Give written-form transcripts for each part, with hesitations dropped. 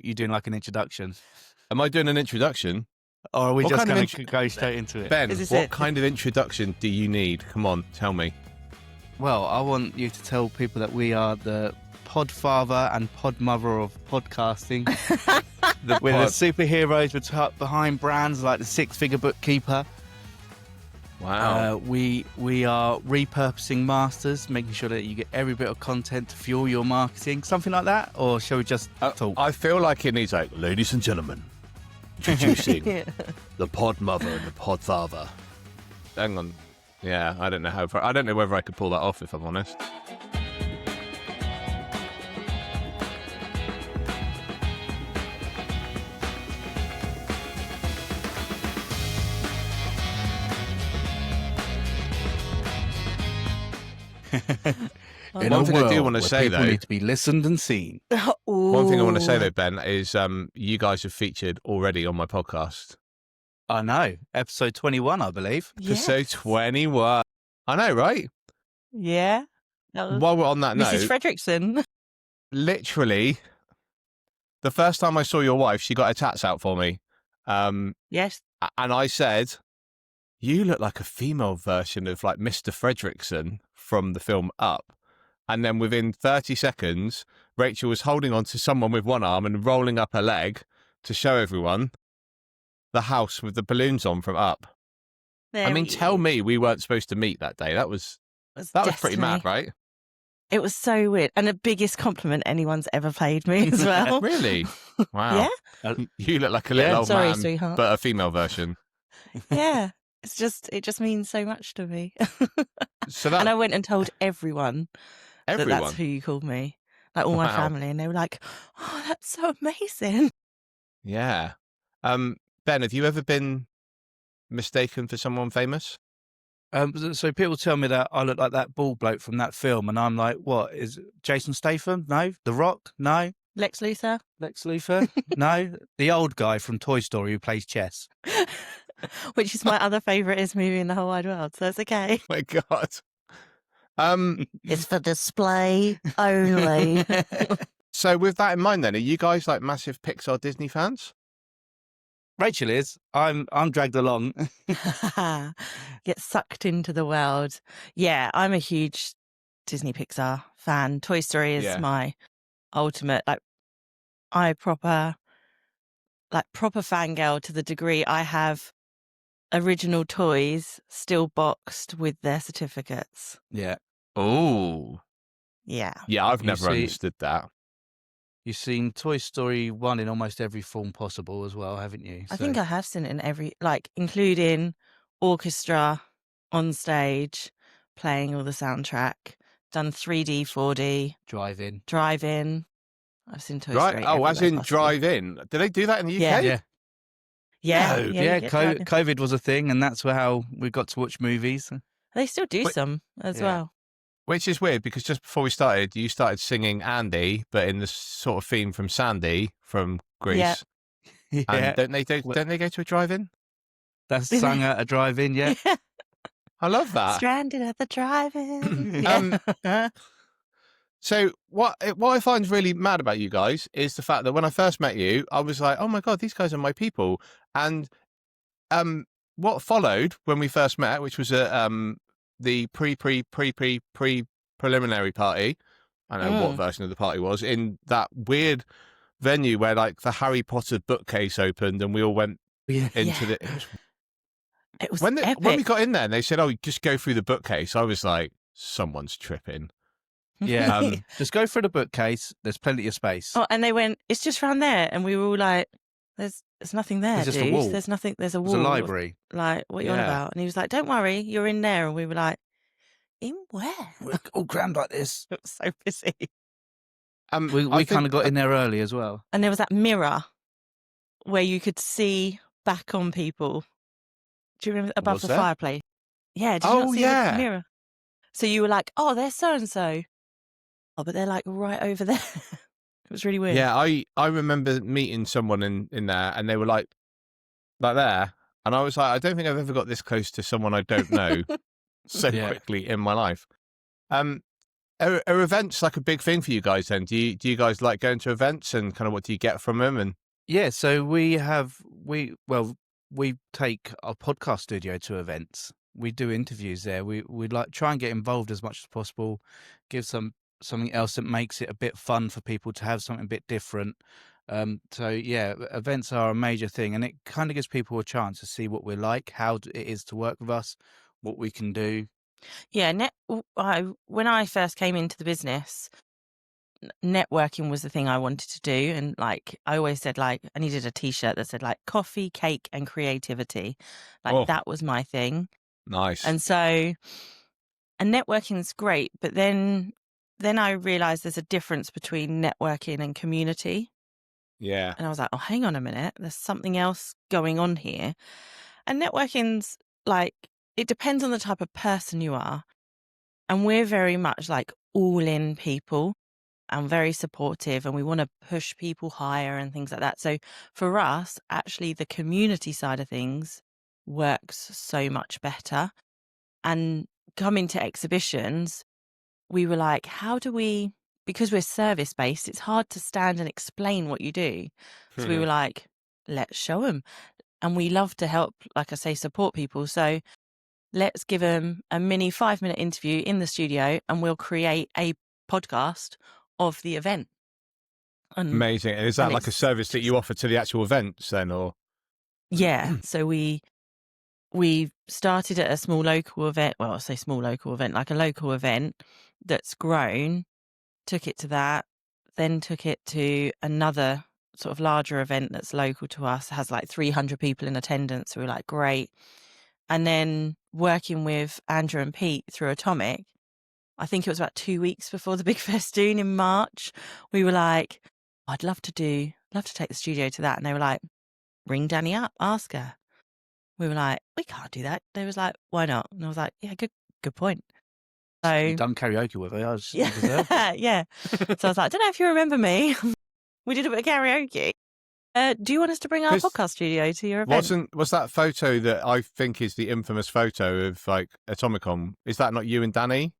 you doing like an introduction? Am I doing an introduction? Or are we What just kind of going to go straight into it? Ben, Is this what it? kind of introduction do you need? Come on, tell me. Well, I want you to tell people that we are the podfather and podmother of podcasting. We're the superheroes behind brands like the Six-Figure Bookkeeper. Wow. We are repurposing masters, making sure that you get every bit of content to fuel your marketing. Something like that? Or shall we just talk? I feel like it needs like, ladies and gentlemen, introducing the pod mother and the pod father. Hang on. Yeah, I don't know whether I could pull that off, if I'm honest. In One a thing I do world want to where say, people though, need to be listened and seen. one thing I want to say, though, Ben, is you guys have featured already on my podcast. I know. Episode 21, I believe. Episode 21. I know, right? Yeah. That was While we're on that Mrs. note, Fredrickson. literally, the first time I saw your wife, she got her tats out for me. Yes. And I said, you look like a female version of like Mr. Fredrickson from the film Up. And then within 30 seconds, Rachel was holding on to someone with one arm and rolling up her leg to show everyone the house with the balloons on from Up. There I mean, we tell go. me we weren't supposed to meet that day. That was pretty mad, right? It was so weird. And the biggest compliment anyone's ever paid me as well. Really? Wow. Yeah. You look like a little old Sorry, man, sweetheart. but a female version. Yeah. It just means so much to me. So that And I went and told everyone that everyone. that's who you called me. Like all my Wow. family. And they were like, oh, that's so amazing. Yeah. Ben, have you ever been mistaken for someone famous? So people tell me that I look like that bald bloke from that film, and I'm like, what? Is it Jason Statham? No. The Rock? No. Lex Luthor. Lex Luthor? No. The old guy from Toy Story who plays chess. Which is my other favouriteest movie in the whole wide world. So it's okay. My God. It's for display only. So with that in mind, then, are you guys like massive Pixar Disney fans? Rachel is. I'm dragged along. Get sucked into the world. Yeah, I'm a huge Disney Pixar fan. Toy Story is Yeah. my ultimate. I proper fangirl to the degree I have original toys still boxed with their certificates. Yeah. Oh. Yeah. Yeah, I've You never see- understood that. You've seen Toy Story 1 in almost every form possible as well, haven't you? I think I have seen it in every, including orchestra on stage, playing all the soundtrack, done 3D, 4D, Drive-in. drive-in. I've seen Toy Right. Story. Oh, as everywhere in possible. drive-in. Do they do that in the UK? Yeah. Yeah. Yeah. No. you Yeah, get drive-in. COVID was a thing, and that's how we got to watch movies. They still do Wait, some as yeah. well. Which is weird because just before we started, you started singing Andy, but in the sort of theme from Sandy from Greece. Yeah. Yeah, And don't they go to a drive-in? that's sung at a drive-in, yeah. I love that. Stranded at the drive-in. Yeah. So what I find really mad about you guys is the fact that when I first met you, I was like, oh my God, these guys are my people. And what followed when we first met, which was the preliminary party, I don't know what version of the party was, in that weird venue where like the Harry Potter bookcase opened and we all went Yeah. into Yeah. the... It was When epic. we got in there and they said, oh, just go through the bookcase, I was like, someone's tripping. Yeah. Just go through the bookcase. There's plenty of space. Oh, and they went, it's just round there. And we were all like, there's nothing there, There's just a dude. wall. There's nothing, there's a There's wall. a library. Like, what are you on Yeah. about? And he was like, don't worry, you're in there. And we were like, in where? We're all crammed like this. It was so busy. We I kind think- of got in there early as well. And there was that mirror where you could see back on people. Do you remember above Was the there? fireplace? Yeah, did you Oh, not see yeah. the mirror? So you were like, oh, there's so-and-so. Oh, but they're like right over there. It was really weird. Yeah, I remember meeting someone in there and they were like there. And I was like, I don't think I've ever got this close to someone I don't know so Yeah. quickly in my life. Are events like a big thing for you guys then? Do you guys like going to events, and kind of what do you get from them? And Yeah, so we take our podcast studio to events. We do interviews there. We like try and get involved as much as possible, give something else that makes it a bit fun for people to have something a bit different. So yeah, events are a major thing, and it kind of gives people a chance to see what we're like, how it is to work with us, what we can do. Yeah, when I first came into the business, networking was the thing I wanted to do, and like I always said, like I needed a T-shirt that said like coffee, cake, and creativity. Like that was my thing. Nice. And so, and networking's great, but then I realized there's a difference between networking and community. Yeah. And I was like, oh, hang on a minute, there's something else going on here. And networking's like, it depends on the type of person you are. And we're very much like all in people and very supportive, and we want to push people higher and things like that. So for us, actually, the community side of things works so much better. And coming to exhibitions, we were like, how do we, because we're service based, it's hard to stand and explain what you do. So we were like, let's show them. And we love to help, like I say, support people. So let's give them a mini 5-minute interview in the studio, and we'll create a podcast of the event. Amazing. And is that like a service that you offer to the actual events then, or? Yeah. So we started at a small local event. Well, I say small local event, like a local event that's grown, took it to that, then took it to another sort of larger event that's local to us, has like 300 people in attendance. So we're like, great. And then working with Andrew and Pete through Atomic, I think it was about 2 weeks before the big festoon in March, we were like, I'd love to take the studio to that. And they were like, ring Danny up, ask her. We were like, we can't do that. They was like, why not? And I was like, yeah, good point. So You've done karaoke with her. yeah. So I was like, I don't know if you remember me. We did a bit of karaoke. Do you want us to bring our podcast studio to your event? Was that photo that I think is the infamous photo of like Atomicon? Is that not you and Danny?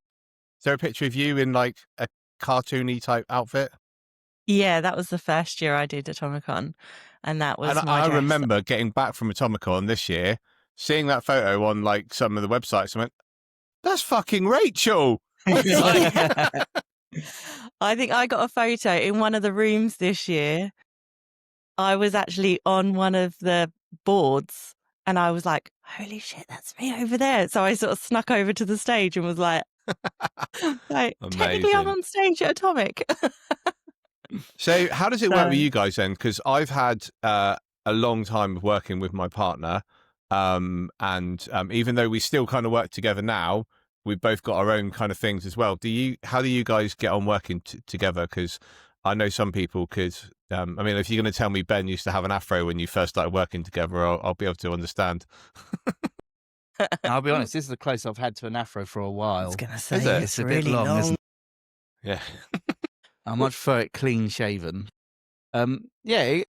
Is there a picture of you in like a cartoony type outfit? Yeah, that was the first year I did Atomicon, and that was my I dress. remember getting back from Atomicon this year, seeing that photo on like some of the websites, and went, "That's fucking Rachel." I think I got a photo in one of the rooms this year. I was actually on one of the boards, and I was like, "Holy shit, that's me over there!" So I sort of snuck over to the stage and was like, "Technically, I'm on stage at Atomic." So how does it work with you guys then? Because I've had a long time of working with my partner, and even though we still kind of work together now, we've both got our own kind of things as well. How do you guys get on working together? Because I know some people could. I mean, if you're going to tell me Ben used to have an afro when you first started working together, I'll be able to understand. I'll be honest, this is the closest I've had to an afro for a while. I was going to say, it's a bit long, isn't it? Yeah. I much prefer it clean shaven. You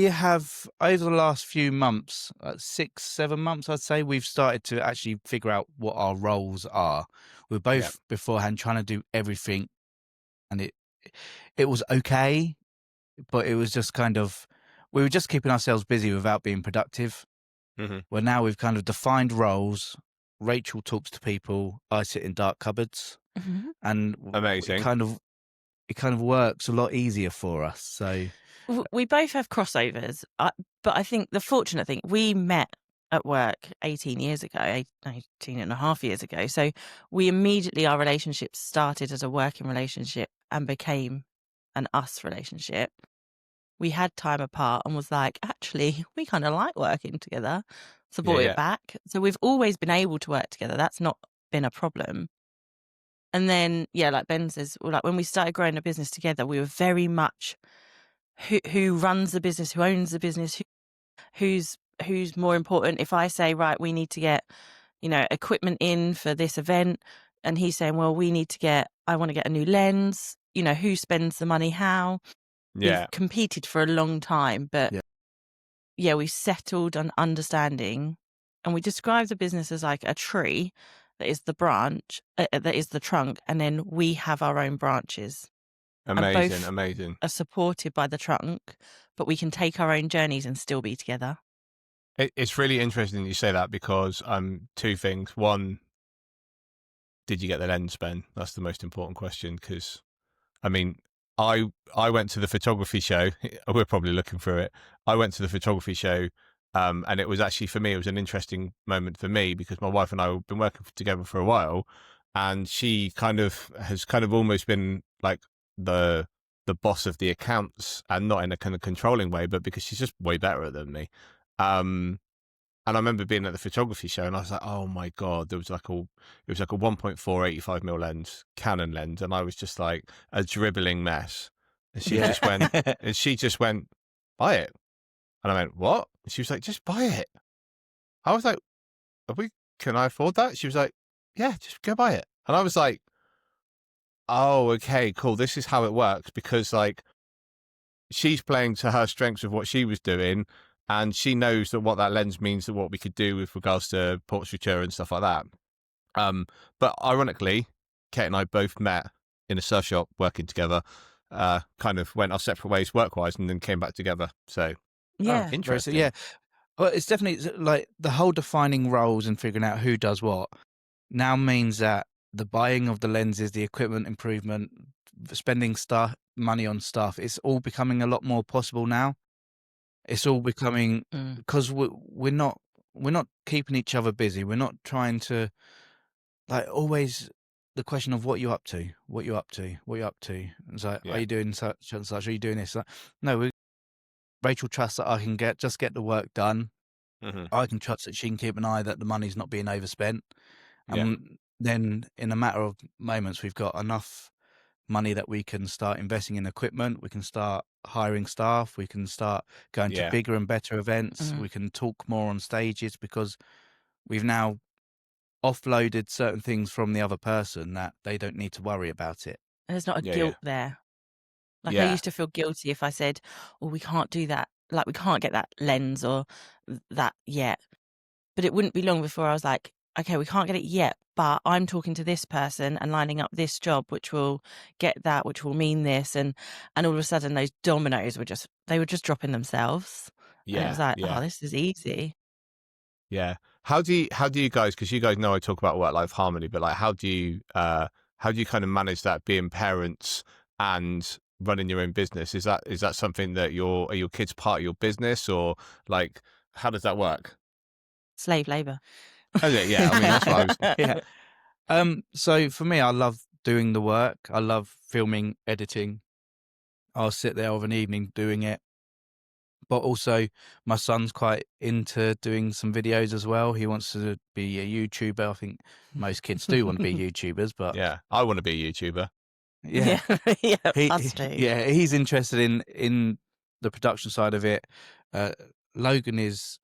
have, over the last few months, 6-7 months, I'd say, we've started to actually figure out what our roles are. We're both beforehand trying to do everything, and it was okay, but it was just kind of, we were just keeping ourselves busy without being productive. Mm-hmm. Well, now we've kind of defined roles. Rachel talks to people. I sit in dark cupboards, and amazing. It kind of works a lot easier for us. So we both have crossovers, but I think the fortunate thing, we met at work 18 years ago, 18 and a half years ago. So we immediately, our relationship started as a working relationship and became an us relationship. We had time apart and was like, actually, we kind of like working together, support it back. So we've always been able to work together. That's not been a problem. And then, like Ben says, like when we started growing a business together, we were very much who runs the business, who owns the business, who's more important. If I say, right, we need to get, equipment in for this event, and he's saying, well, I want to get a new lens, who spends the money, how. We've competed for a long time, but we settled on understanding, and we describe the business as like a tree, that is the branch, that is the trunk, and then we have our own branches. Amazing, both amazing. are supported by the trunk, but we can take our own journeys and still be together. It's really interesting you say that because two things. One, did you get the lens, Ben? That's the most important question because, I mean, I went to the photography show. We're probably looking through it. I went to the photography show, and it was actually, for me, it was an interesting moment for me because my wife and I have been working together for a while, and she has almost been like the boss of the accounts, and not in a kind of controlling way, but because she's just way better than me. And I remember being at the photography show, and I was like, "Oh my god!" It was like a 1.4 85mm lens, Canon lens, and I was just like a dribbling mess. And she just went, "Buy it," and I went, "What?" And she was like, "Just buy it." I was like, Can I afford that?" She was like, "Yeah, just go buy it." And I was like, "Oh, okay, cool. This is how it works," because like she's playing to her strengths of what she was doing. And she knows that what that lens means to what we could do with regards to portraiture and stuff like that. But ironically, Kate and I both met in a surf shop working together, kind of went our separate ways work-wise and then came back together. So, Yeah. interesting. Yeah. Well, it's definitely like the whole defining roles and figuring out who does what now means that the buying of the lenses, the equipment improvement, spending money on stuff, it's all becoming a lot more possible now. It's all becoming because we're not keeping each other busy. We're not trying to like always the question of what you up to, what you up to, what you up to. It's like, are you doing such and such? Are you doing this? Like, no, Rachel trusts that I can get the work done. Mm-hmm. I can trust that she can keep an eye that the money's not being overspent. And then in a matter of moments, we've got enough money that we can start investing in equipment. We can start hiring staff. We can start going to bigger and better events. We can talk more on stages because we've now offloaded certain things from the other person that they don't need to worry about it. There's not a guilt there. Like I used to feel guilty if I said, "Oh, we can't do that. Like we can't get that lens or that yet." But it wouldn't be long before I was like, "Okay, we can't get it yet, but I'm talking to this person and lining up this job, which will get that, which will mean this." And all of a sudden, those dominoes were just dropping themselves. And it was like, "Oh, this is easy." Yeah. How do you guys? Because you guys know I talk about work-life harmony, but like, how do you kind of manage that being parents and running your own business? Is that something that are your kids part of your business, or like how does that work? Slave labor. Okay, yeah. I mean, that's what I was. So for me, I love doing the work. I love filming, editing. I'll sit there of an evening doing it. But also, my son's quite into doing some videos as well. He wants to be a YouTuber. I think most kids do want to be YouTubers, but yeah, I want to be a YouTuber. Yeah, us too. Yeah, he's interested in the production side of it. Logan is,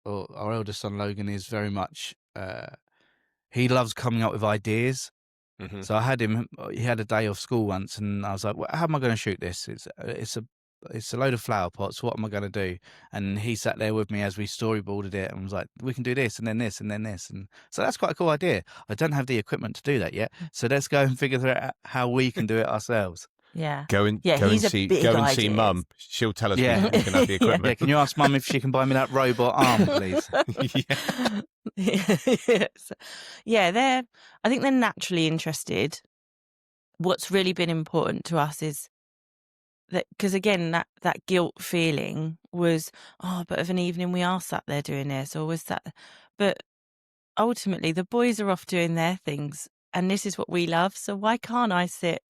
or our eldest son Logan is very much. He loves coming up with ideas. Mm-hmm. So I had him. He had a day off school once, and I was like, well, "How am I going to shoot this? It's a load of flower pots. What am I going to do?" And he sat there with me as we storyboarded it and was like, "We can do this and then this and then this." And so that's quite a cool idea. I don't have the equipment to do that yet. So let's go and figure out how we can do it ourselves. Yeah. Go and see Mum. She'll tell us we can have the equipment. Yeah, can you ask Mum if she can buy me that robot arm, please? I think they're naturally interested. What's really been important to us is that, because again, that guilt feeling was, but of an evening we are sat there doing this, or was that, but ultimately the boys are off doing their things and this is what we love. So why can't I sit,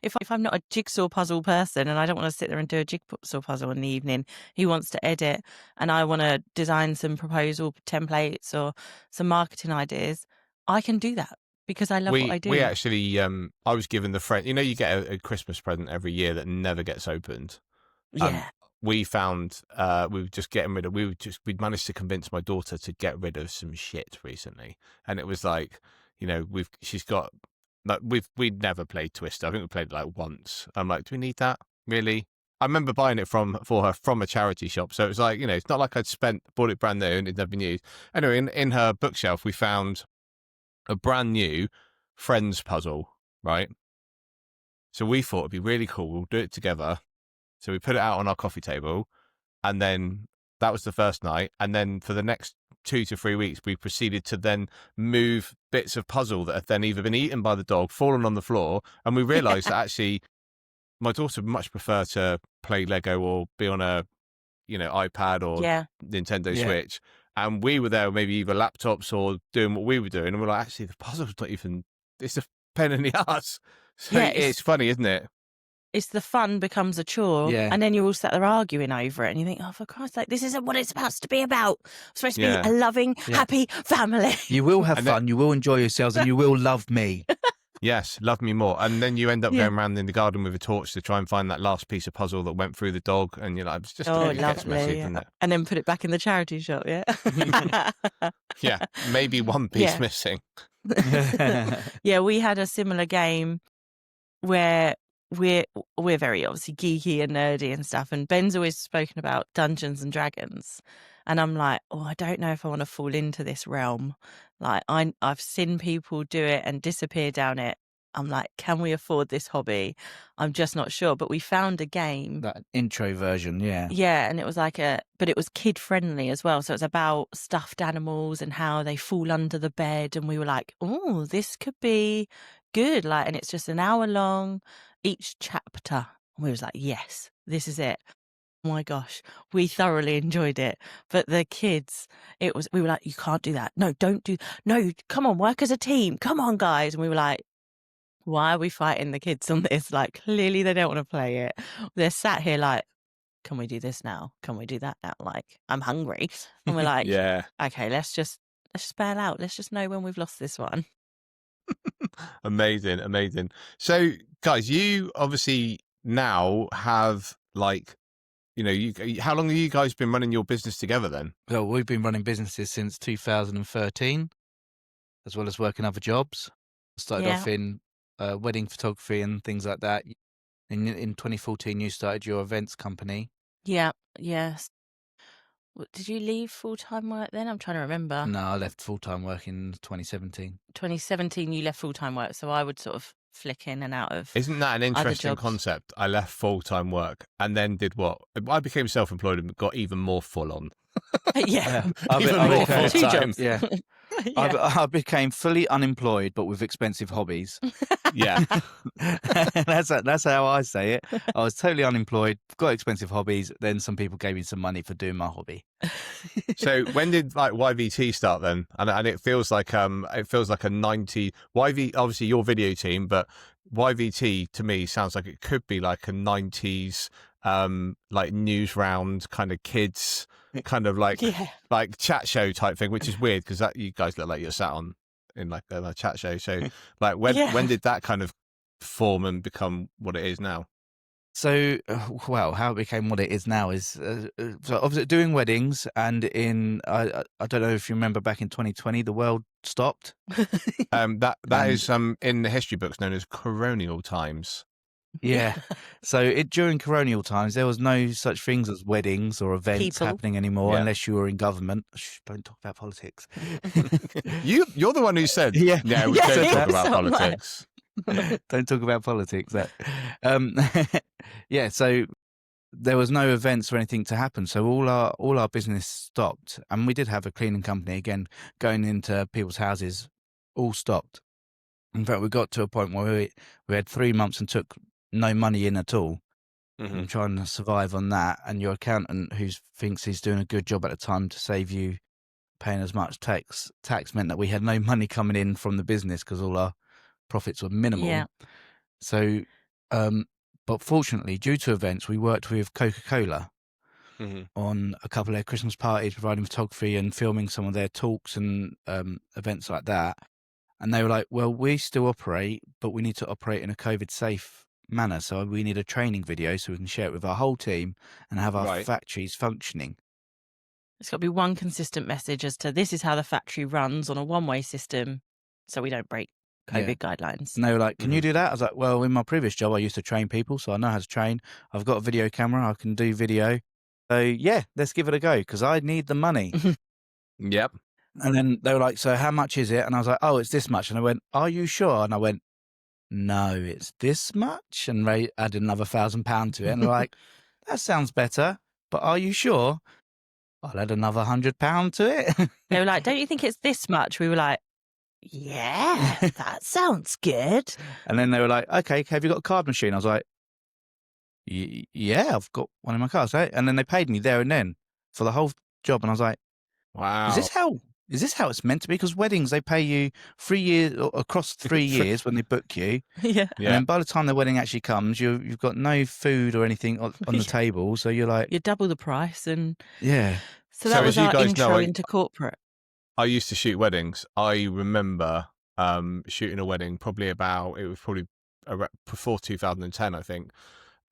if I'm not a jigsaw puzzle person and I don't want to sit there and do a jigsaw puzzle in the evening, he wants to edit and I want to design some proposal templates or some marketing ideas, I can do that because I love what I do. We actually, I was given the friend, you get a Christmas present every year that never gets opened. We found, we'd managed to convince my daughter to get rid of some shit recently. And it was like, we'd never played Twister. I think we played it like once. I'm like, do we need that? Really? I remember buying it for her from a charity shop. So it was like, it's not like bought it brand new and it'd never been used. Anyway, in her bookshelf, we found a brand new Friends puzzle, right? So we thought it'd be really cool. We'll do it together. So we put it out on our coffee table, and then that was the first night. And then for the next 2 to 3 weeks, we proceeded to then move bits of puzzle that had then either been eaten by the dog, fallen on the floor, and we realised that actually my daughter would much prefer to play Lego or be on a, iPad or Nintendo Switch. And we were there, maybe either laptops or doing what we were doing, and we're like, actually, the puzzle's not even. It's a pain in the ass. So it's funny, isn't it? It's the fun becomes a chore, and then you're all sat there arguing over it, and you think, oh, for Christ's sake, this isn't what it's supposed to be about. It's supposed to be a loving, happy family. You will have fun, you will enjoy yourselves, and you will love me. Yes, love me more. And then you end up going around in the garden with a torch to try and find that last piece of puzzle that went through the dog, and you're like, it's just lovely, gets messy, doesn't it? And then put it back in the charity shop, Yeah, maybe one piece missing. Yeah, we had a similar game where we're very obviously geeky and nerdy and stuff, and Ben's always spoken about Dungeons and Dragons, and I'm like, I don't know if I want to fall into this realm. Like I've seen people do it and disappear down it. I'm like, can we afford this hobby? I'm just not sure. But we found a game, that intro version, and it was but it was kid friendly as well. So it's about stuffed animals and how they fall under the bed, and we were like, oh, this could be good. And it's just an hour long each chapter. And we was like, yes, this is it. Oh my gosh, we thoroughly enjoyed it. But the kids, we were like, you can't do that. No, don't do. No, come on, work as a team. Come on, guys. And we were like, why are we fighting the kids on this? Clearly they don't want to play it. They're sat here like, can we do this now? Can we do that now? I'm hungry. And we're like, okay, let's just bail out. Let's just know when we've lost this one. Amazing. So, guys, you obviously now have how long have you guys been running your business together then? Well, we've been running businesses since 2013, as well as working other jobs. Started off in wedding photography and things like that. In 2014, you started your events company. Yeah, yes. Did you leave full-time work then? I'm trying to remember. No, I left full-time work in 2017. 2017, you left full-time work, so I would sort of flick in and out of. Isn't that an interesting concept? I left full-time work and then did what? I became self-employed and got even more full-on. Yeah. Even more full-time. Yeah. I became fully unemployed, but with expensive hobbies. Yeah. That's how I say it. I was totally unemployed, got expensive hobbies, then some people gave me some money for doing my hobby. So when did YVT start then? And it feels like a 90 YV, obviously your video team, but YVT to me sounds like it could be like a 90s news round kind of kids kind of like chat show type thing, which is weird because that you guys look like you're sat on in like a chat show. So when did that kind of form and become what it is now? So, how it became what it is now is so obviously doing weddings, and I don't know if you remember back in 2020, the world stopped. That is in the history books known as coronial times. Yeah. So during coronial times, there was no such things as weddings or events happening anymore unless you were in government. Shh, don't talk about politics. You're the one who said, we don't talk about politics. Don't talk about politics. So there was no events or anything to happen. So all our business stopped. And we did have a cleaning company, again, going into people's houses, all stopped. In fact, we got to a point where we had 3 months and took no money in at all. Mm-hmm. And trying to survive on that. And your accountant, who thinks he's doing a good job at the time to save you paying as much tax meant that we had no money coming in from the business because all our profits were minimal. Yeah. So, but fortunately, due to events, we worked with Coca-Cola on a couple of their Christmas parties, providing photography and filming some of their talks and events like that. And they were like, well, we still operate, but we need to operate in a COVID-safe manner. So we need a training video so we can share it with our whole team and have our factories functioning. It's got to be one consistent message as to this is how the factory runs on a one-way system so we don't break COVID guidelines. And they were like, can you do that? I was like, well, in my previous job, I used to train people, so I know how to train. I've got a video camera. I can do video. So, let's give it a go because I need the money. Yep. And then they were like, so how much is it? And I was like, oh, it's this much. And I went, are you sure? And I went, no, it's this much. And Ray added another £1,000 to it. And they're like, that sounds better, but are you sure? I'll add another £100 to it. They were like, don't you think it's this much? We were like, yeah, that sounds good. And then they were like, okay, have you got a card machine? I was like, yeah, I've got one in my car. So, and then they paid me there and then for the whole job. And I was like, Wow. Is this how it's meant to be? Because weddings, they pay you 3 years across 3 years when they book you. Yeah. And then by the time the wedding actually comes, you've got no food or anything on the table. So you're like, you double the price. And yeah. So that So was as you our guys intro know, into corporate. I used to shoot weddings. I remember shooting a wedding probably before 2010, I think.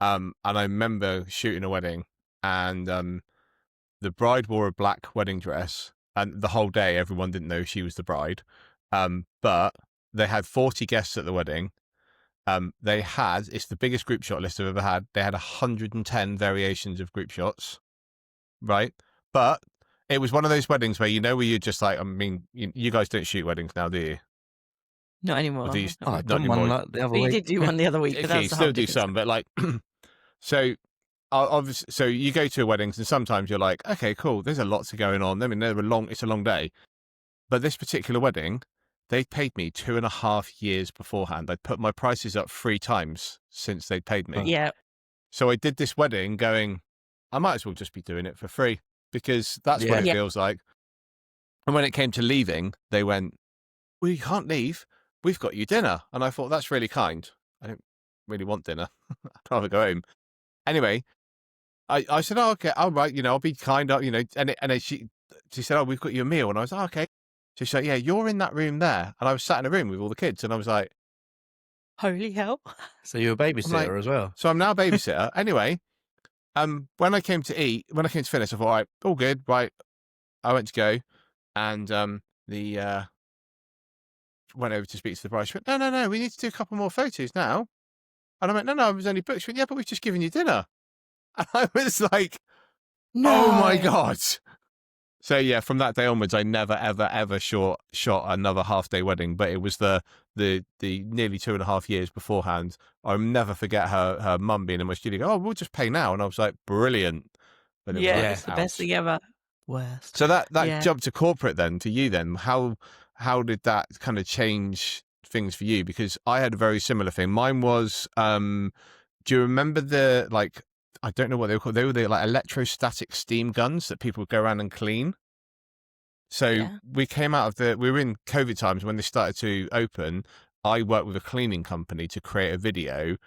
And I remember shooting a wedding, and the bride wore a black wedding dress, and the whole day everyone didn't know she was the bride. But they had 40 guests at the wedding. It's the biggest group shot list I've ever had. They had 110 variations of group shots, right? But it was one of those weddings where where you're just like, I mean, you guys don't shoot weddings now, do you? Not anymore. I've done one like the other week. You did do one the other week, but Okay, that's you still do some, but like, so obviously, so you go to weddings, and sometimes you're like, okay, cool, there's a lot going on. I mean, it's a long day. But this particular wedding, they paid me 2.5 years beforehand. I'd put my prices up 3 times since they'd paid me. Yeah. So I did this wedding going, I might as well just be doing it for free, because that's what it feels like. And when it came to leaving, they went, well, you can't leave. We've got you dinner. And I thought, that's really kind. I don't really want dinner. I'd rather go home. Anyway, I said, oh, okay, all right, I'll be kind up, and she said, oh, we've got you a meal. And I was like, okay. So she's like, yeah, you're in that room there. And I was sat in a room with all the kids, and I was like, holy hell. So you're a babysitter as well. So I'm now a babysitter. Anyway, when I came to finish, I thought, all right, all good, right. I went to go, and went over to speak to the bride. She went, no, we need to do a couple more photos now. And I went, no, I was only booked. She went, yeah, but we've just given you dinner. And I was like, no. Oh my God. So yeah, from that day onwards, I never, ever, ever shot another half-day wedding. But it was the nearly 2.5 years beforehand. I'll never forget her mum being in my studio. Oh, we'll just pay now. And I was like, brilliant. But it's the best thing ever. Worst. So that jump to corporate then, to you then, how did that kind of change things for you? Because I had a very similar thing. Mine was, do you remember the, like, I don't know what they were called. They were the like electrostatic steam guns that people would go around and clean. So we were in COVID times when they started to open. I worked with a cleaning company to create a video.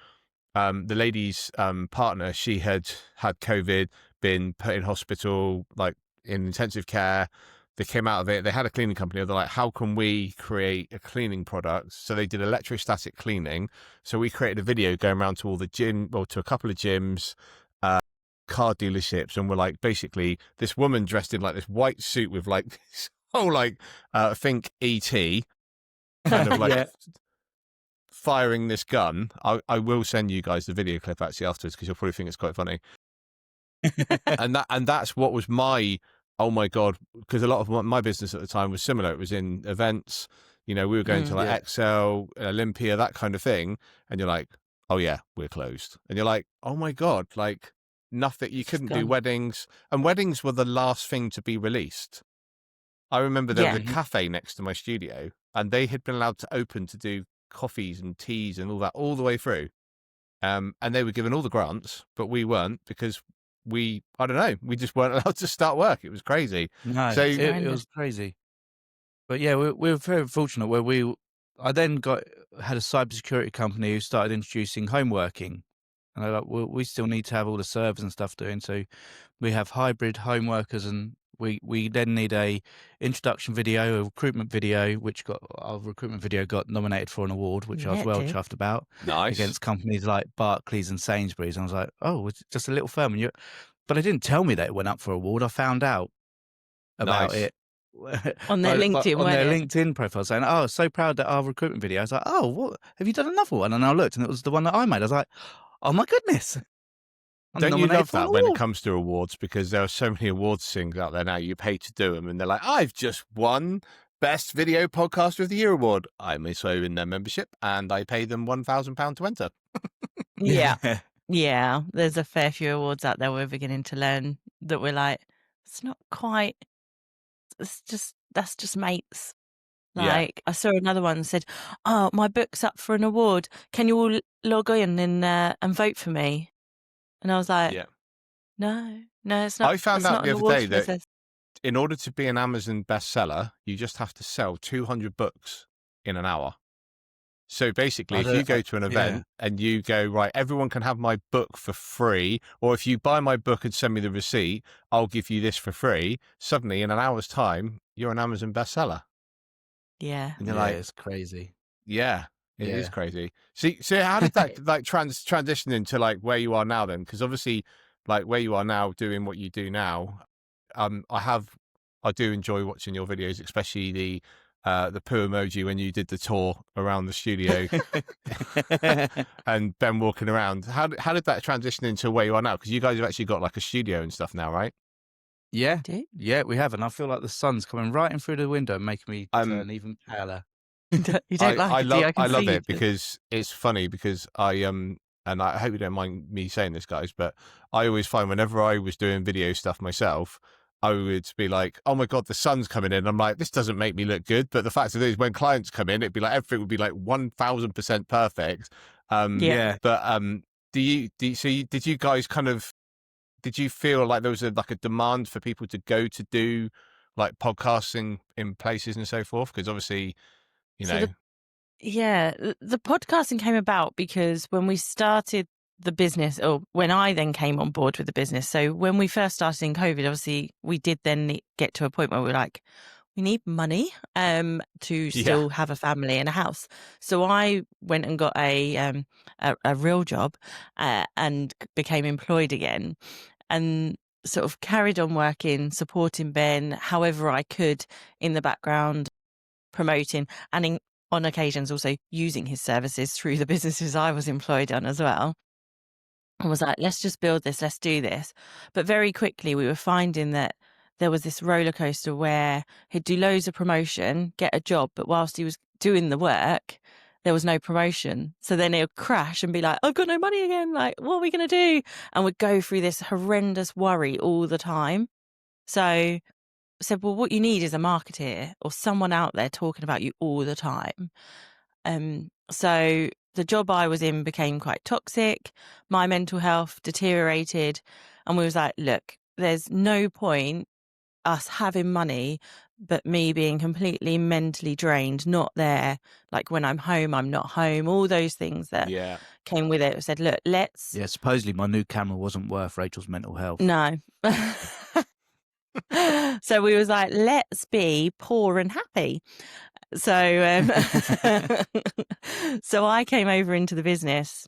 The lady's partner, she had COVID, been put in hospital, like in intensive care. They came out of it. They had a cleaning company. They're like, how can we create a cleaning product? So they did electrostatic cleaning. So we created a video going around to all the to a couple of gyms, car dealerships, and we're like, basically this woman dressed in like this white suit with like this whole think E.T. kind of like firing this gun. I will send you guys the video clip actually afterwards, because you'll probably think it's quite funny. and that's what was my, oh my God, because a lot of my business at the time was similar. It was in events, we were going to like Excel, Olympia, that kind of thing, and you're like, oh yeah, we're closed. And you're like, oh my God, like nothing, you couldn't do weddings, and weddings were the last thing to be released. I remember there was a cafe next to my studio, and they had been allowed to open to do coffees and teas and all that all the way through. And they were given all the grants, but we weren't, because we just weren't allowed to start work. It was crazy. No, so it was crazy. But yeah, we were very fortunate where I then had a cybersecurity company who started introducing home working. And they're like, well, we still need to have all the servers and stuff doing. So we have hybrid home workers, and we then need a introduction video, a recruitment video, which our recruitment video got nominated for an award, which I was well chuffed about. Nice. Against companies like Barclays and Sainsbury's. And I was like, oh, it's just a little firm. But they didn't tell me that it went up for an award. I found out about it on their LinkedIn, on their LinkedIn profile, saying, "Oh, so proud that our recruitment video." I was like, "Oh, what? Have you done another one?" And I looked, and it was the one that I made. I was like, "Oh my goodness!" I'm Don't you nominated love for an that when it award. comes to awards? Because there are so many awards things out there now. You pay to do them, and they're like, "I've just won Best Video Podcast of the Year award." I'm also in their membership, and I pay them £1,000 to enter. Yeah. Yeah. There's a fair few awards out there we're beginning to learn that we're like, it's not quite, that's just mates. Yeah. Like, I saw another one that said, "Oh, my book's up for an award. Can you all log in and vote for me?" And I was like, Yeah. no, it's not. I found It's out not the an other award day that process. in order to be an Amazon bestseller, you just have to sell 200 books in an hour. So basically, if you go to an event and you go, right, everyone can have my book for free, or if you buy my book and send me the receipt, I'll give you this for free. Suddenly, in an hour's time, you're an Amazon bestseller. Yeah. And you're like, it's crazy. yeah, it is Yeah. crazy. See, so how did that like transition into like where you are now then? Because obviously, like where you are now, doing what you do now, I do enjoy watching your videos, especially the poo emoji when you did the tour around the studio and Ben walking around. How did that transition into where you are now? Because you guys have actually got like a studio and stuff now, right? Yeah, Do yeah, we have, and I feel like the sun's coming right in through the window, making me turn even paler. you don't like it, do you? I can love see it you. because it's funny because and I hope you don't mind me saying this, guys, but I always find whenever I was doing video stuff myself, I would be like, "Oh my god, the sun's coming in." I'm like, "This doesn't make me look good." But the fact of it is, when clients come in, it'd be like everything would be like 1000% perfect. Yeah. But did you guys did you feel like there was like a demand for people to go to do like podcasting in places and so forth? Because obviously, you So know, the podcasting came about because when we started the business, or when I then came on board with the business. So when we first started in COVID, obviously we did then get to a point where we were like, we need money to still have a family and a house. So I went and got a real job and became employed again, and sort of carried on working, supporting Ben however I could in the background, promoting, and on occasions also using his services through the businesses I was employed on as well. I was like, let's just build this, let's do this. But very quickly we were finding that there was this roller coaster where he'd do loads of promotion, get a job, but whilst he was doing the work, there was no promotion. So then he'll crash and be like, I've got no money again. Like, what are we going to do? And we'd go through this horrendous worry all the time. So I said, well, what you need is a marketeer or someone out there talking about you all the time. So the job I was in became quite toxic. My mental health deteriorated. And we was like, look, there's no point us having money, but me being completely mentally drained, not there. Like when I'm home, I'm not home. All those things that came with it. I said, look, let's... Yeah, supposedly my new camera wasn't worth Rachel's mental health. No. So we was like, let's be poor and happy. So so I came over into the business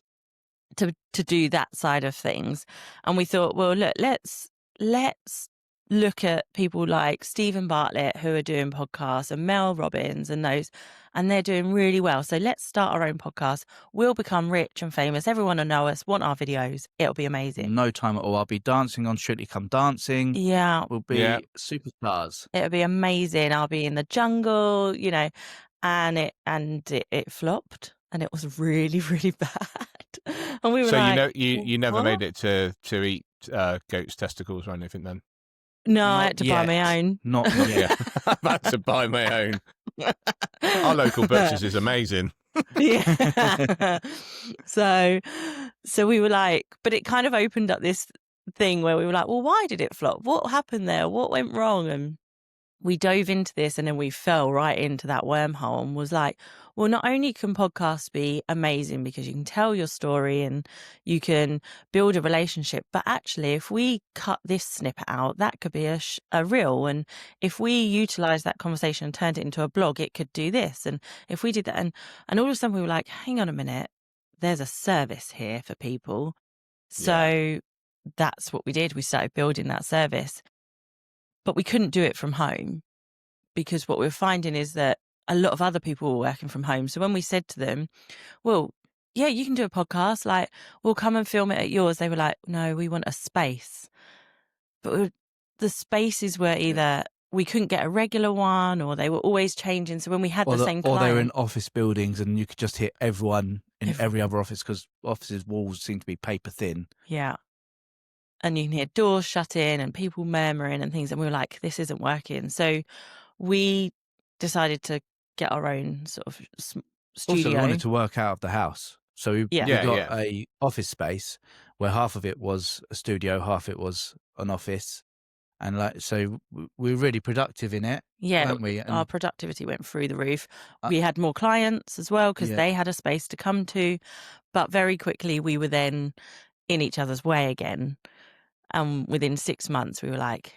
to do that side of things, and we thought, well, look, let's look at people like Stephen Bartlett who are doing podcasts, and Mel Robbins and those, and they're doing really well. So let's start our own podcast. We'll become rich and famous. Everyone will know us, want our videos. It'll be amazing. No time at all. I'll be dancing on Strictly Come Dancing. Yeah. We'll be superstars. It'll be amazing. I'll be in the jungle, you know, and it flopped, and it was really, really bad. And we were like, you never what? made it to eat goat's testicles or anything then? No, I had to buy my own. Not yet. I've had to buy my own. Our local butchers is amazing. Yeah. So we were like, but it kind of opened up this thing where we were like, well, why did it flop? What happened there? What went wrong? And we dove into this, and then we fell right into that wormhole and was like, well, not only can podcasts be amazing because you can tell your story and you can build a relationship, but actually if we cut this snippet out, that could be a reel. And if we utilize that conversation and turned it into a blog, it could do this. And if we did that, and all of a sudden we were like, hang on a minute, there's a service here for people. So that's what we did. We started building that service. But we couldn't do it from home because what we were finding is that a lot of other people were working from home. So when we said to them, well, yeah, you can do a podcast. Like, we'll come and film it at yours. They were like, no, we want a space. But the spaces were either we couldn't get a regular one, or they were always changing. So when we had the same or they were in client, office buildings and you could just hit everyone in every other office because offices' walls seem to be paper thin. yeah. And you can hear doors shut in and people murmuring and things. And we were like, this isn't working. So we decided to get our own sort of studio. Also, we wanted to work out of the house. So we got a office space where half of it was a studio, half it was an office. And like, so we were really productive in it, weren't we? And our productivity went through the roof. We had more clients as well because they had a space to come to. But very quickly, we were then in each other's way again. And within 6 months, we were like,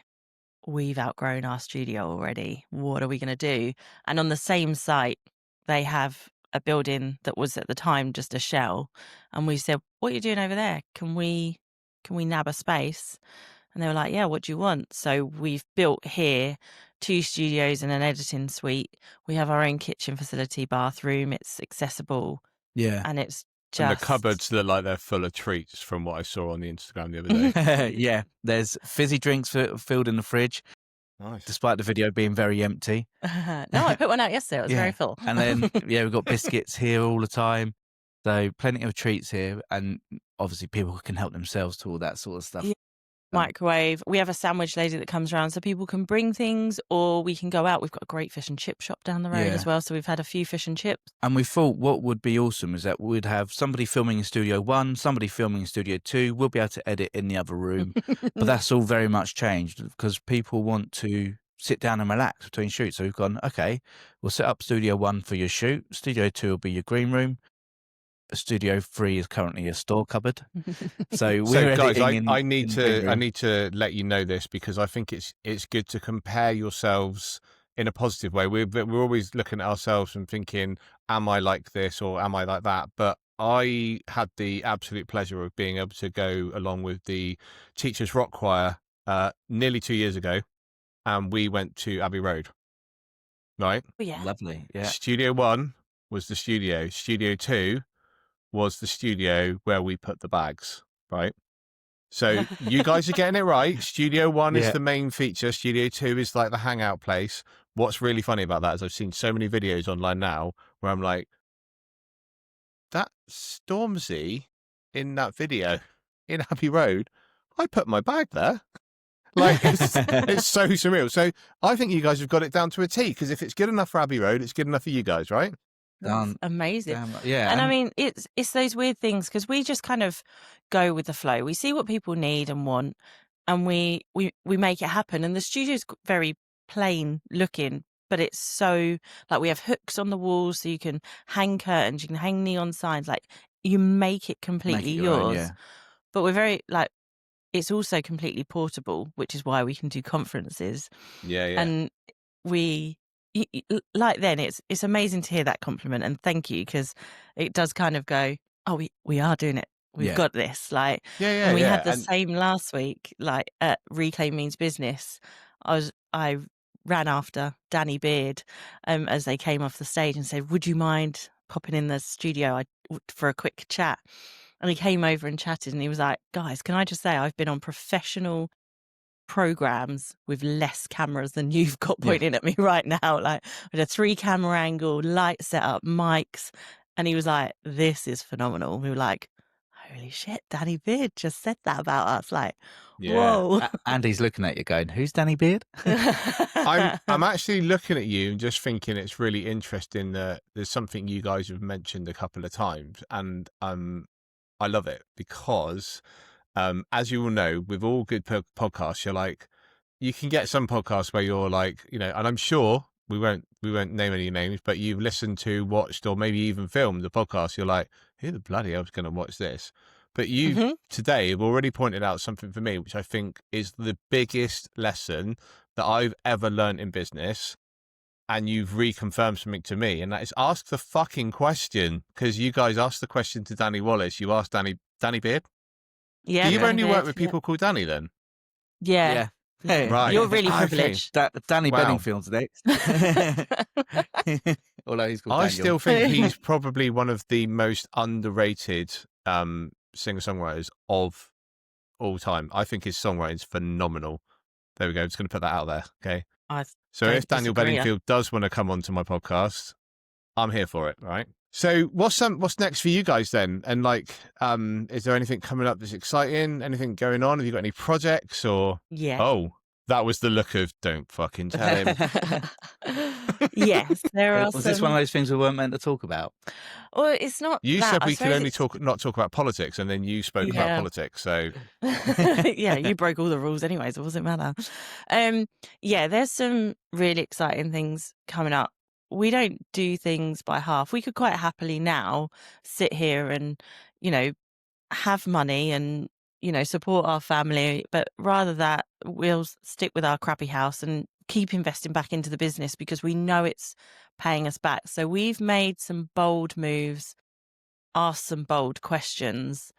we've outgrown our studio already. What are we going to do? And on the same site, they have a building that was at the time just a shell. And we said, what are you doing over there? Can we nab a space? And they were like, yeah, what do you want? So we've built here 2 studios and an editing suite. We have our own kitchen facility, bathroom. It's accessible. Yeah. And it's just... And the cupboards look like they're full of treats from what I saw on the Instagram the other day. Yeah. There's fizzy drinks filled in the fridge. Nice. Despite the video being very empty. No, I put one out yesterday. It was very full. And then, we've got biscuits here all the time. So plenty of treats here. And obviously people can help themselves to all that sort of stuff. Yeah. Microwave. We have a sandwich lady that comes around so people can bring things, or we can go out. We've got a great fish and chip shop down the road as well. So we've had a few fish and chips. And we thought what would be awesome is that we'd have somebody filming in Studio 1, somebody filming in Studio 2. We'll be able to edit in the other room. But that's all very much changed because people want to sit down and relax between shoots. So we've gone, okay, we'll set up Studio 1 for your shoot. Studio 2 will be your green room. Studio 3 is currently a store cupboard. So guys, I need to let you know this because I think it's good to compare yourselves in a positive way. We're always looking at ourselves and thinking, am I like this or am I like that? But I had the absolute pleasure of being able to go along with the Teachers Rock Choir nearly 2 years ago, and we went to Abbey Road. Right? Oh, yeah. Lovely. Yeah. Studio 1 was the studio. Studio 2 was the studio where we put the bags, right? So you guys are getting it right. Studio 1 is the main feature. Studio 2 is like the hangout place. What's really funny about that is I've seen so many videos online now where I'm like, that Stormzy in that video in Abbey Road, I put my bag there. Like, it's so surreal. So I think you guys have got it down to a T, because if it's good enough for Abbey Road, it's good enough for you guys, right? That's amazing. Yeah. And I mean, it's those weird things because we just kind of go with the flow. We see what people need and want, and we make it happen. And the studio's very plain looking, but it's so, like, we have hooks on the walls so you can hang curtains, you can hang neon signs, like, you make it completely yours. But we're very, like, it's also completely portable, which is why we can do conferences. Yeah. And like then it's amazing to hear that compliment, and thank you, because it does kind of go, oh, we are doing it, we've got this, like. And we had the same last week, like at Reclaim Means Business. I ran after Danny Beard as they came off the stage and said, would you mind popping in the studio for a quick chat? And he came over and chatted, and he was like, guys, can I just say I've been on professional programs with less cameras than you've got pointing at me right now, like with a 3-camera angle, light setup, mics. And he was like, this is phenomenal. We were like, holy shit, Danny Beard just said that about us. Like, whoa. Andy's looking at you going, who's Danny Beard? I'm actually looking at you and just thinking it's really interesting that there's something you guys have mentioned a couple of times, and I love it because as you all know, with all good podcasts, you're like, you can get some podcasts where you're like, and I'm sure we won't name any names, but you've listened to, watched, or maybe even filmed the podcast. You're like, who the bloody hell's going to watch this? But you today have already pointed out something for me, which I think is the biggest lesson that I've ever learned in business. And you've reconfirmed something to me, and that is ask the fucking question, because you guys asked the question to Danny Wallace. You asked Danny Beard. Yeah. Do you only work with people called Danny then? Yeah. Hey, Right. You're really Okay. privileged. Danny Wow. Bedingfield's next. Although he's called I Daniel. still think he's probably one of the most underrated singer-songwriters of all time. I think his songwriting is phenomenal. There we go. Just going to put that out there. Okay. I So don't if Daniel disagree. Bedingfield does want to come onto my podcast, I'm here for it. Right. So what's next for you guys then? And like, is there anything coming up that's exciting? Anything going on? Have you got any projects or? Yeah. Oh, that was the look of don't fucking tell him. Yes, there are Was this one of those things we weren't meant to talk about? Well, it's not You that. said I we could suppose only it's- not talk about politics, and then you spoke about Yeah. politics. So Yeah, you broke all the rules anyway, so it doesn't matter. Yeah, there's some really exciting things coming up. We don't do things by half. We could quite happily now sit here and, have money and, support our family. But rather that, we'll stick with our crappy house and keep investing back into the business because we know it's paying us back. So we've made some bold moves, asked some bold questions,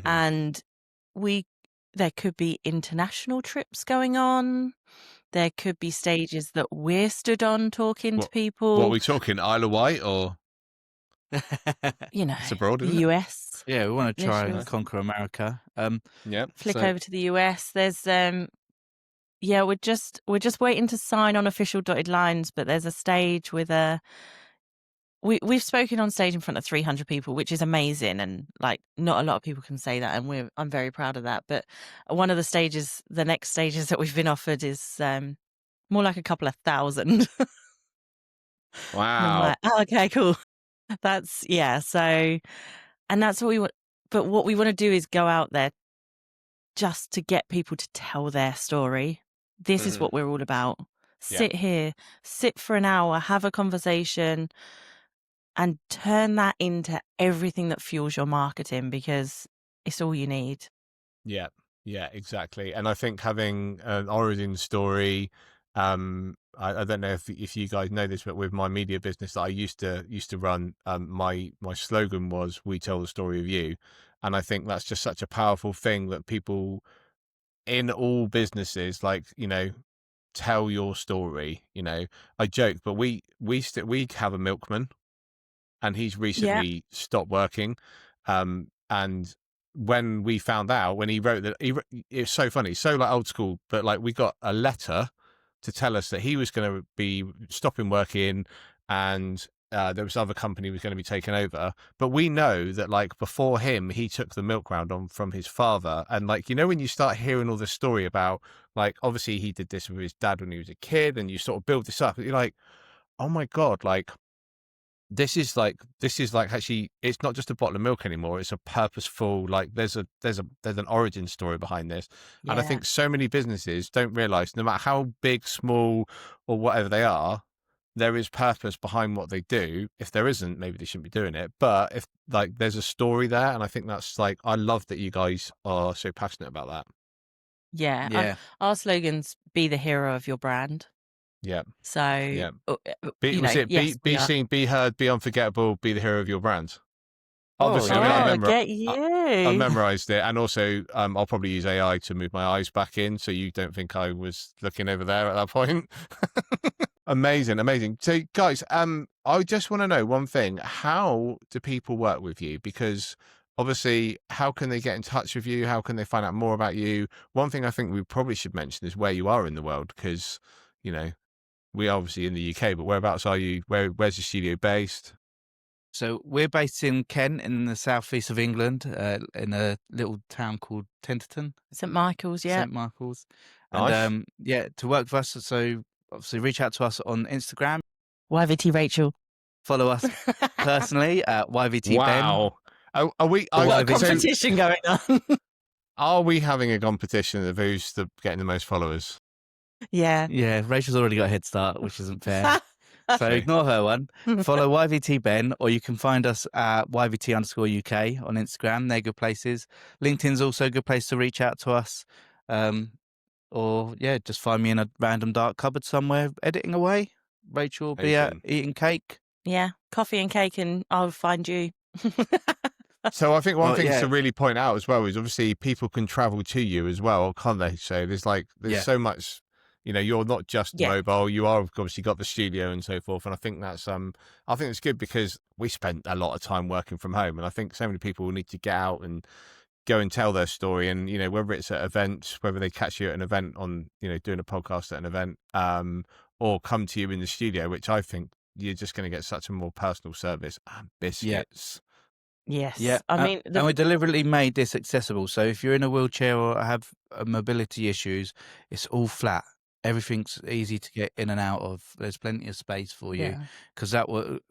and there could be international trips going on. There could be stages that we're stood on talking to people. what are we talking? Isle of Wight or It's abroad, the isn't it? US. Yeah, we want to try Literally. and conquer America. Yeah. Flick So- over to the US. There's we're just waiting to sign on official dotted lines, but there's a stage with we've spoken on stage in front of 300 people, which is amazing, and like not a lot of people can say that, and I'm very proud of that. But one of the next stages that we've been offered is more like a couple of thousand. Wow. And I'm like, oh, okay, cool. So, and that's what we want. But what we want to do is go out there just to get people to tell their story. This is what we're all about. Yeah. Sit here, sit for an hour, have a conversation, and turn that into everything that fuels your marketing because it's all you need. Yeah, exactly. And I think having an origin story, I don't know if you guys know this, but with my media business that I used to run, my slogan was "We tell the story of you," and I think that's just such a powerful thing that people in all businesses, like tell your story. I joke, but we have a milkman, and he's recently stopped working, and when we found out, when he wrote that, it's so funny, so like old school, but like we got a letter to tell us that he was going to be stopping working, and there was other company was going to be taken over. But we know that like before him, he took the milk round on from his father, and like when you start hearing all this story about like obviously he did this with his dad when he was a kid, and you sort of build this up, you're like, oh my god, like. This is like actually it's not just a bottle of milk anymore. It's a purposeful, like there's an origin story behind this. And I think so many businesses don't realize no matter how big, small or whatever they are, there is purpose behind what they do. If there isn't, maybe they shouldn't be doing it. But if like there's a story there, and I think that's like I love that you guys are so passionate about that. Yeah. Our slogan's be the hero of your brand. Yeah. So Be seen, be heard, be unforgettable, be the hero of your brand. Obviously, I memorized it, and also I'll probably use AI to move my eyes back in, so you don't think I was looking over there at that point. Amazing. So, guys, I just want to know one thing: how do people work with you? Because obviously, how can they get in touch with you? How can they find out more about you? One thing I think we probably should mention is where you are in the world, because we're obviously in the UK, but whereabouts are you? Where's the studio based? So we're based in Kent, in the southeast of England, in a little town called Tenterton. St Michael's, yeah. St Michael's. Nice. And to work with us, so obviously reach out to us on Instagram. YVT Rachel. Follow us personally at YVT Wow. Ben. Are we? We've got a competition going on. Are we having a competition of who's getting the most followers? Yeah. Yeah, Rachel's already got a head start, which isn't fair. So ignore her one. Follow YVT Ben, or you can find us at YVT_UK on Instagram. They're good places. LinkedIn's also a good place to reach out to us. Just find me in a random dark cupboard somewhere editing away. Rachel will be eating cake. Yeah, coffee and cake, and I'll find you. So I think one thing yeah. to really point out as well is obviously people can travel to you as well, can't they? So there's Yeah. so much, you're not just Yeah. mobile, you are obviously got the studio and so forth. And I think that's good because we spent a lot of time working from home, and I think so many people will need to get out and go and tell their story. And, whether it's at events, whether they catch you at an event on, doing a podcast at an event, or come to you in the studio, which I think you're just going to get such a more personal service and biscuits. Yes. Yeah, I mean, and we deliberately made this accessible. So if you're in a wheelchair or have mobility issues, it's all flat. Everything's easy to get in and out of. There's plenty of space for you. Because I'm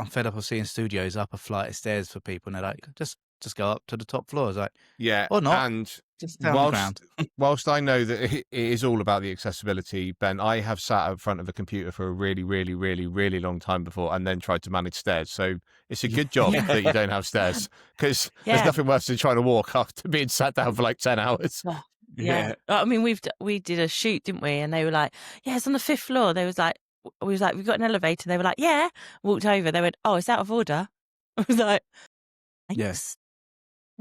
fed up of seeing studios up a flight of stairs for people, and they're like, just go up to the top floor. It's like, yeah, or not. And just down the ground. whilst I know that it is all about the accessibility, Ben, I have sat in front of a computer for a really, really, really, really long time before, and then tried to manage stairs. So it's a good job that you don't have stairs, because there's nothing worse than trying to walk after being sat down for like 10 hours. Oh, yeah. I mean, we did a shoot, didn't we? And they were like, yeah, it's on the 5th floor. We was like, we've got an elevator. They were like, yeah. Walked over. They went, oh, it's out of order. I was like, thanks. Yes.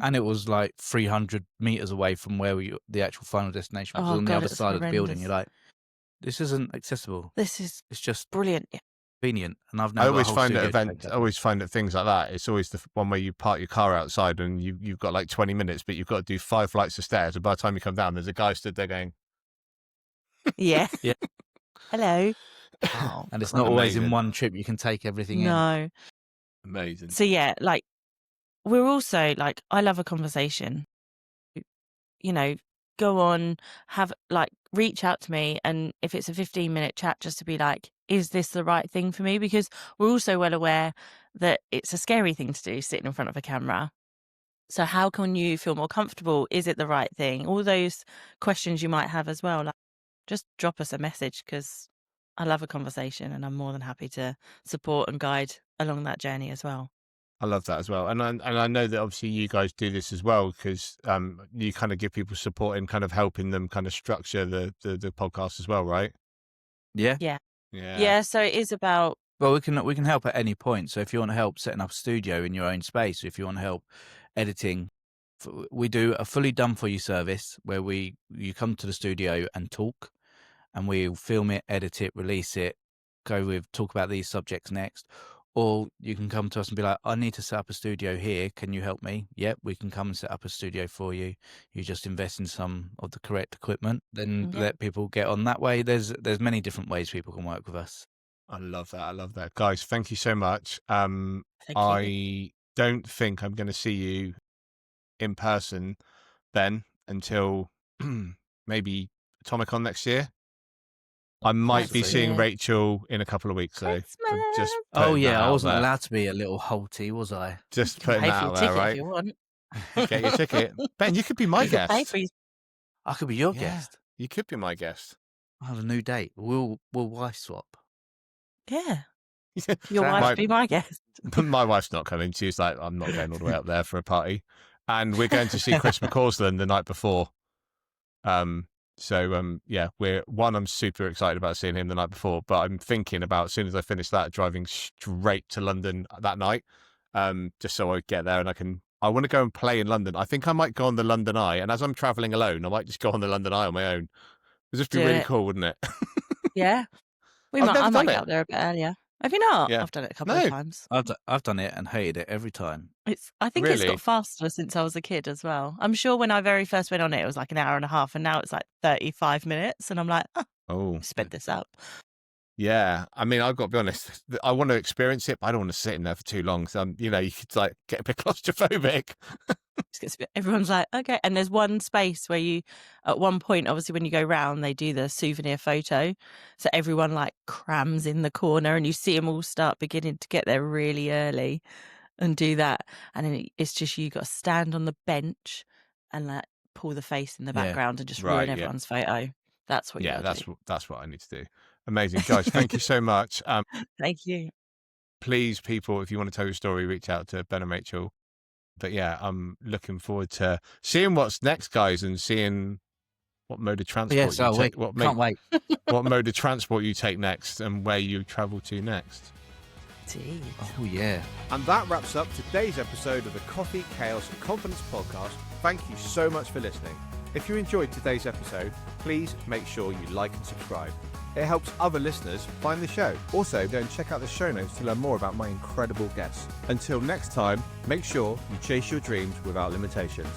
And it was like 300 meters away from where the actual final destination was on the other side of the building. You're like, this isn't accessible. It's just brilliant. Convenient. And I always find that things like that, it's always the one where you park your car outside and you've got like 20 minutes, but you've got to do 5 flights of stairs. And by the time you come down, there's a guy stood there going, yeah. Yeah. Hello. Oh, and it's not always in one trip you can take everything in. No. Amazing. So yeah, like, we're also like, I love a conversation. Go on, reach out to me, and if it's a 15-minute chat, just to be like, is this the right thing for me? Because we're also well aware that it's a scary thing to do, sitting in front of a camera. So how can you feel more comfortable? Is it the right thing? All those questions you might have as well. Like, just drop us a message, because I love a conversation, and I'm more than happy to support and guide along that journey as well. I love that as well. And I know that obviously you guys do this as well, because you kind of give people support in kind of helping them kind of structure the podcast as well, right? Yeah. Yeah. So it is about. Well, we can help at any point. So if you want to help setting up a studio in your own space, if you want to help editing, we do a fully done for you service where you come to the studio and talk, and we'll film it, edit it, release it, talk about these subjects next. Or you can come to us and be like, I need to set up a studio here. Can you help me? Yep, we can come and set up a studio for you. You just invest in some of the correct equipment, then let people get on that way. There's many different ways people can work with us. I love that. Guys, thank you so much. Thank you. I don't think I'm going to see you in person, Ben, until maybe Tomicon next year. I might be seeing Rachel in a couple of weeks, though. Christmas. I wasn't allowed to be a little halty, was I? Just putting that out there, right? If you want. Get your ticket. Ben, you could be my guest. I could be your guest. You could be my guest. I have a new date. We'll wife swap. Yeah. Your wife be my guest. My wife's not coming. She's like, I'm not going all the way up there for a party. And we're going to see Chris McCausland the night before. So I'm super excited about seeing him the night before, but I'm thinking about, as soon as I finish that, driving straight to London that night, just so I get there and I want to go and play in London. I think I might go on the London Eye, and as I'm traveling alone, I might just go on the London Eye on my own. It would just be really cool, wouldn't it? Yeah. I might get up there a bit earlier. Have you not? Yeah. I've done it a couple of times. I've done it and hated it every time. I think it's got faster since I was a kid as well. I'm sure when I very first went on it was like an hour and a half, and now it's like 35 minutes, and I'm like, sped this up. Yeah, I mean, I've got to be honest. I want to experience it, but I don't want to sit in there for too long. So, you could like get a bit claustrophobic. Everyone's like, okay. And there's one space where you, at one point, obviously, when you go round, they do the souvenir photo. So everyone like crams in the corner, and you see them all start beginning to get there really early and do that. And then it's just you got to stand on the bench and like pull the face in the background and just ruin everyone's photo. That's what you do. That's what I need to do. Amazing, guys. Thank you so much. Thank you. Please, people, if you want to tell your story, reach out to Ben and Rachel. But yeah, I'm looking forward to seeing what's next, guys, and seeing what mode of transport can't wait. What mode of transport you take next and where you travel to next. Indeed. Oh, yeah. And that wraps up today's episode of the Coffee, Chaos and Confidence podcast. Thank you so much for listening. If you enjoyed today's episode, please make sure you like and subscribe. It helps other listeners find the show. Also, go and check out the show notes to learn more about my incredible guests. Until next time, make sure you chase your dreams without limitations.